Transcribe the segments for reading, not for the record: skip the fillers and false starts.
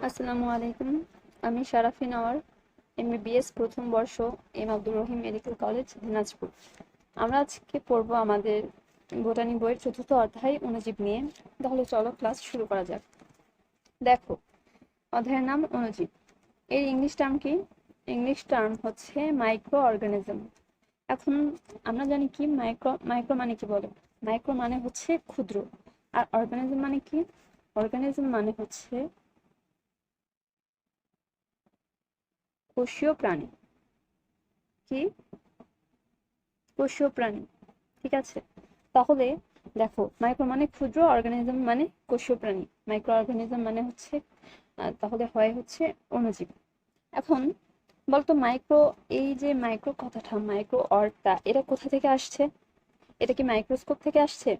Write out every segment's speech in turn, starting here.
আসসালামু আলাইকুম। আমি শারাফিন আওয়ার, এমবিবিএস প্রথম বর্ষ, M Abdur Rahim medical college, Dinajpur. আমরা আজকে পড়বো আমাদের বোটানি বইয়ের চতুর্থ অধ্যায় অণুজীব নিয়ে। তাহলে চলো ক্লাস শুরু করা যাক। দেখো, অধ্যায়ের নাম অণুজীব। এর ইংলিশ টার্ম কি? ইংলিশ টার্ম হচ্ছে মাইক্রো অর্গানিজম। এখন আমরা জানি কি মাইক্রো মাইক্রো মানে কি বলো। মাইক্রো মানে হচ্ছে ক্ষুদ্র, আর অর্গানিজম মানে কি? অর্গানিজম মানে হচ্ছে কোষীয় প্রাণী। কি? কোষীয় প্রাণী। ঠিক আছে, তাহলে দেখো, মাইক্রো মানে ক্ষুদ্র, অর্গানিজম মানে কোষীয় প্রাণী, মাইক্রো অর্গানিজম মানে হচ্ছে তাহলে হয় হচ্ছে অণুজীব। এখন বলতো মাইক্রো, এই যে মাইক্রো কথাটা, মাইক্রো অর্ডটা, এটা কোথা থেকে আসছে? এটা কি মাইক্রোস্কোপ থেকে আসছে?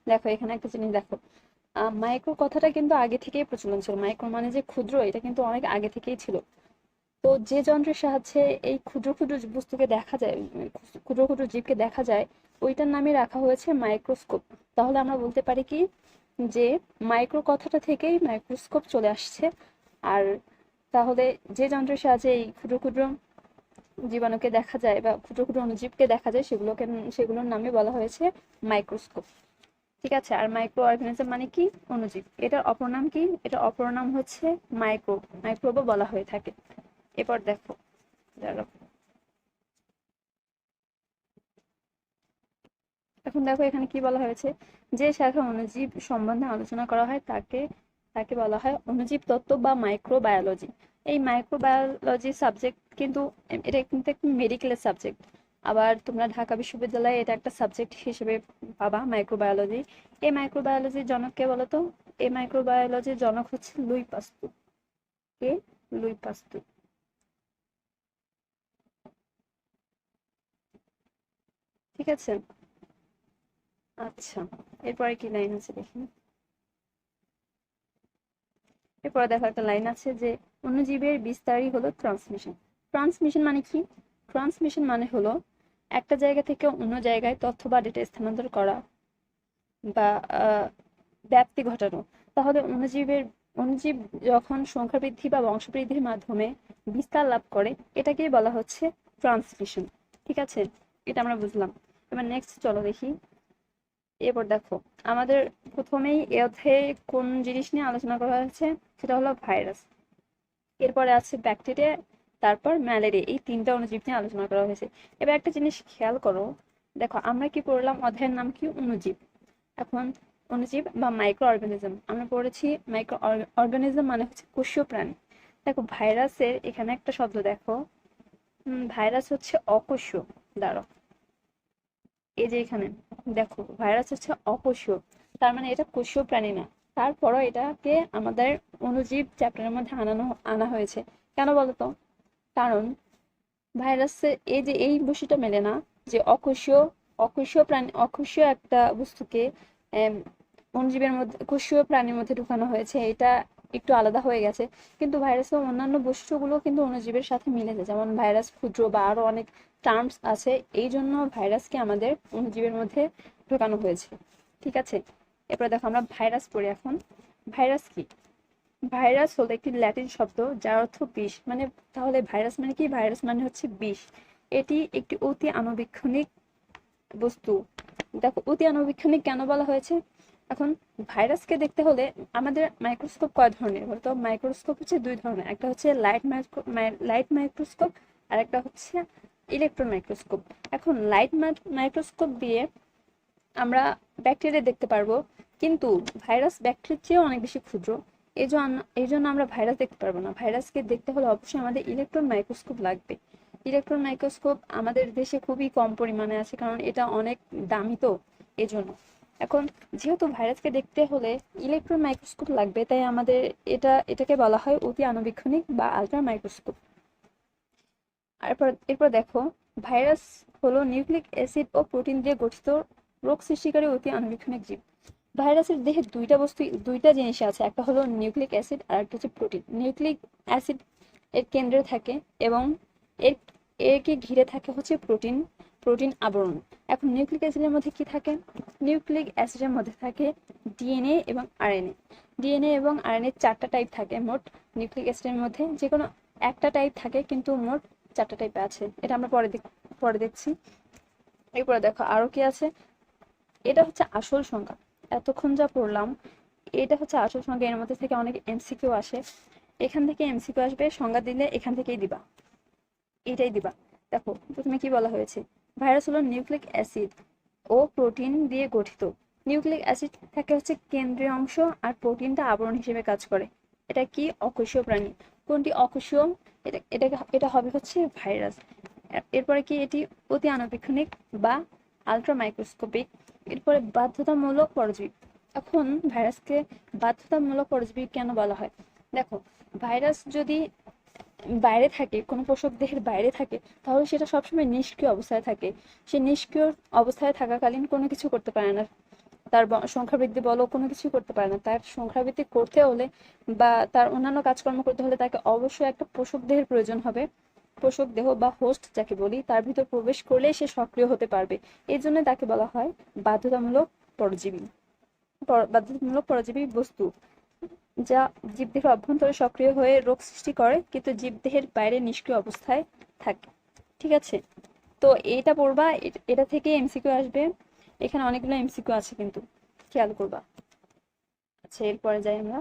দেখো এখানে একটা জিনিস দেখো, মাইক্রো কথাটা কিন্তু আগে থেকেই প্রচলন ছিল। মাইক্রো মানে যে ক্ষুদ্র, এটা কিন্তু অনেক আগে থেকেই ছিল। তো যে যন্ত্রের সাহায্যে এই ক্ষুদ্র ক্ষুদ্র বস্তুকে দেখা যায়, ক্ষুদ্র ক্ষুদ্র জীবকে দেখা যায়, ওইটার নামে রাখা হয়েছে মাইক্রোস্কোপ। তাহলে আমরা বলতে পারি কি, যে মাইক্রো কথাটা থেকেই মাইক্রোস্কোপ চলে আসছে। আর তাহলে যে যন্ত্রের সাহায্যে এই ক্ষুদ্র ক্ষুদ্র জীবাণুকে দেখা যায় বা ক্ষুদ্র ক্ষুদ্র অণুজীবকে দেখা যায়, সেগুলোর নামে বলা হয়েছে মাইক্রোস্কোপ। ঠিক আছে, আর মাইক্রো অর্গানিজম মানে কি? অণুজীব। এটার অপর নাম কি? এটা অপর নাম হচ্ছে মাইক্রোব, মাইক্রোবও বলা হয়ে থাকে। এরপর দেখো, দাঁড়াও। এখন দেখো এখানে কি বলা হয়েছে, যে শাখা অণুজীব সম্বন্ধে আলোচনা করা হয় তাকে তাকে বলা হয় অণুজীব তত্ত্ব বা মাইক্রোবায়োলজি। এই মাইক্রোবায়োলজি সাবজেক্ট কিন্তু, এটা কিন্তু একটা মেডিকেলের সাবজেক্ট। আবার তোমরা ঢাকা বিশ্ববিদ্যালয়ে এটা একটা সাবজেক্ট হিসেবে পাবা, মাইক্রোবায়োলজি। এই মাইক্রোবায়োলজির জনক কে বলতো? এই মাইক্রোবায়োলজির জনক হচ্ছে লুই পাস্তুর। কে? লুই পাস্তুর। ঠিক আছে, আচ্ছা। এরপরে কি লাইন আছে দেখি। এরপরে দেখো একটা লাইন আছে যে অণুজীবের বিস্তারই হলো ট্রান্সমিশন। ট্রান্সমিশন মানে কি? ট্রান্সমিশন মানে হলো একটা জায়গা থেকে অন্য জায়গায় তথ্য বা ডেটা স্থানান্তর করা বা ব্যাপ্তি ঘটানো। তাহলে অণুজীব যখন সংখ্যা বৃদ্ধি বা বংশবৃদ্ধির মাধ্যমে বিস্তার লাভ করে, এটাকেই বলা হচ্ছে ট্রান্সমিশন। ঠিক আছে, এটা আমরা বুঝলাম। এবার নেক্সট চলো দেখি। এরপর দেখো, আমাদের প্রথমেই এ অধ্যায়ে কোন জিনিস নিয়ে আলোচনা করা হয়েছে, সেটা হলো ভাইরাস। এরপরে আছে ব্যাকটেরিয়া, তারপর ম্যালেরিয়া। এই তিনটা অণুজীব নিয়ে আলোচনা করা হয়েছে। এবার একটা জিনিস খেয়াল করো, দেখো আমরা কি পড়লাম? অধ্যায়ের নাম কি? অণুজীব। এখন অণুজীব বা মাইক্রো অর্গানিজম আমরা পড়েছি। মাইক্রো অর্গানিজম মানে হচ্ছে কোষীয় প্রাণী। দেখো ভাইরাসের এখানে একটা শব্দ দেখো, ভাইরাস হচ্ছে অকোষীয়। দাঁড়াও, এই যে এখানে দেখো, ভাইরাস হচ্ছে অকোষীয়, তার মানে এটা কোষীয় প্রাণী না। তারপরও এটাকে আমাদের অণুজীব চ্যাপ্টারের মধ্যে আনা হয়েছে। কেন বলতো? কারণ ভাইরাসের এই যে এই বৈশিষ্ট্যটা মেলে না, যে অকোষীয় অকোষীয় প্রাণী, অকোষীয় একটা বস্তুকে আম, অণুজীবের মধ্যে, কোষীয় প্রাণীর মধ্যে ঢুকানো হয়েছে, এটা একটু আলাদা হয়ে গেছে। কিন্তু ভাইরাসের অন্যান্য বৈশিষ্ট্যগুলো কিন্তু অণুজীবের সাথে মিলেছে, যেমন ভাইরাস ক্ষুদ্র বা আরো অনেক টার্মস আছে, এই জন্য ভাইরাসকে আমাদের অণুজীবের মধ্যে ঢোকানো হয়েছে। ঠিক আছে, এরপর দেখো আমরা ভাইরাস পড়ি এখন। ভাইরাস কি? ভাইরাস হলো একটি ল্যাটিন শব্দ যার অর্থ বিষ। মানে তাহলে ভাইরাস মানে কি? ভাইরাস মানে হচ্ছে বিষ। এটি একটি অতি আণুবীক্ষণিক বস্তু। দেখো অতি আণুবীক্ষণিক কেন বলা হয়েছে? এখন ভাইরাসকে দেখতে হলে আমাদের মাইক্রোস্কোপ কয় ধরনের বলতো? মাইক্রোস্কোপ হচ্ছে দুই ধরনের, একটা হচ্ছে লাইট মাইক্রোস্কোপ, আর একটা হচ্ছে ইলেকট্রন মাইক্রোস্কোপ। এখন লাইট মাইক্রোস্কোপ দিয়ে আমরা ব্যাকটেরিয়া দেখতে পারবো, কিন্তু ভাইরাস ব্যাকটেরিয়ার চেয়েও অনেক বেশি ক্ষুদ্র। এই জন্য আমরা ভাইরাস দেখতে পারবো না। ভাইরাসকে দেখতে হলে অবশ্যই আমাদের ইলেকট্রন মাইক্রোস্কোপ লাগবে। ইলেকট্রন মাইক্রোস্কোপ আমাদের দেশে খুবই কম পরিমাণে আছে, কারণ এটা অনেক দামি, তো এজন্য। এখন যেহেতু ভাইরাসকে দেখতে হলে ইলেকট্রন মাইক্রোস্কোপ লাগবে, তাই আমাদের এটাকে বলা হয় অতি আণুবীক্ষণিক বা আলট্রা মাইক্রোস্কোপ। এরপর দেখো, ভাইরাস হলো নিউক্লিক অ্যাসিড ও প্রোটিন দিয়ে গঠিত রোগ সৃষ্টিকারী অতি আণুবীক্ষণিক জীব। ভাইরাসের দেহে দুইটা জিনিস আছে, একটা হলো নিউক্লিক অ্যাসিড আর একটা হচ্ছে প্রোটিন। নিউক্লিক অ্যাসিড এর কেন্দ্রে থাকে, এবং এর একে ঘিরে থাকে হচ্ছে প্রোটিন, প্রোটিন আবরণ। এখন নিউক্লিক অ্যাসিডের মধ্যে কি থাকে? নিউক্লিক অ্যাসিডের মধ্যে থাকে ডিএনএ এবং আরএনএ। ডিএনএ এবং আরএনএ 4টা টাইপ থাকে মোট। নিউক্লিক অ্যাসিডের মধ্যে যে কোনো একটা টাইপ থাকে, কিন্তু মোট 4টা টাইপ আছে। এটা আমরা পরে দেখছি। এরপরে দেখো আরো কি আছে। এটা হচ্ছে আসল সংখ্যা, এতক্ষণ যা পড়লাম এটা হচ্ছে আসল সংখ্যা। এর মধ্যে থেকে অনেক এমসিকিউ আসে, এখান থেকে এমসিকিউ আসবে, সংজ্ঞা দিলে এখান থেকেই দিবা, এটাই দিবা। দেখো প্রথমে কি বলা হয়েছে, ভাইরাস হলো নিউক্লিক অ্যাসিড ও প্রোটিন দিয়ে গঠিত। নিউক্লিক অ্যাসিড থাকে হচ্ছে কেন্দ্রীয় অংশ, আর প্রোটিনটা আবরণ হিসেবে কাজ করে। এটা কি অকোষীয় প্রাণী। কোনটি অকোষীয়? এটা হবে হচ্ছে ভাইরাস। এরপরে কি, এটি অতি আণুবীক্ষণিক বা আলট্রা মাইক্রোস্কোপিক। এরপরে বাধ্যতামূলক পরজীবী। এখন ভাইরাসকে বাধ্যতামূলক পরজীবী কেন বলা হয়? দেখো, ভাইরাস যদি বাইরে থাকে, কোনো পোষক দেহের বাইরে থাকে, তাহলে সেটা সবসময় নিষ্ক্রিয় অবস্থায় থাকে। সে নিষ্ক্রিয় অবস্থায় থাকাকালীন কোনো কিছু করতে পারে না, তার সংখ্যা বৃদ্ধি বলো কোনো কিছু করতে পারে না। তার সংখ্যা বৃদ্ধি করতে হলে বা তার অন্যান্য কাজকর্ম করতে হলে তাকে অবশ্যই একটা পোষক দেহের প্রয়োজন হবে। পোষক দেহ বা হোস্ট যাকে বলি, তার ভিতর প্রবেশ করলে সে সক্রিয় হতে পারবে। এই জন্য তাকে বলা হয় বাধ্যতামূলক পরজীবী। বাধ্যতামূলক পরজীবী বস্তু যা জীবদেহের অভ্যন্তরে সক্রিয় হয়ে রোগ সৃষ্টি করে, কিন্তু জীবদেহের বাইরে নিষ্ক্রিয় অবস্থায় থাকে। ঠিক আছে, তো এইটা পড়বা, এটা থেকে এমসিকিউ আসবে। এখানে অনেকগুলো এমসিকিউ আছে কিন্তু, খেয়াল করবা। আচ্ছা, এরপরে যাই আমরা।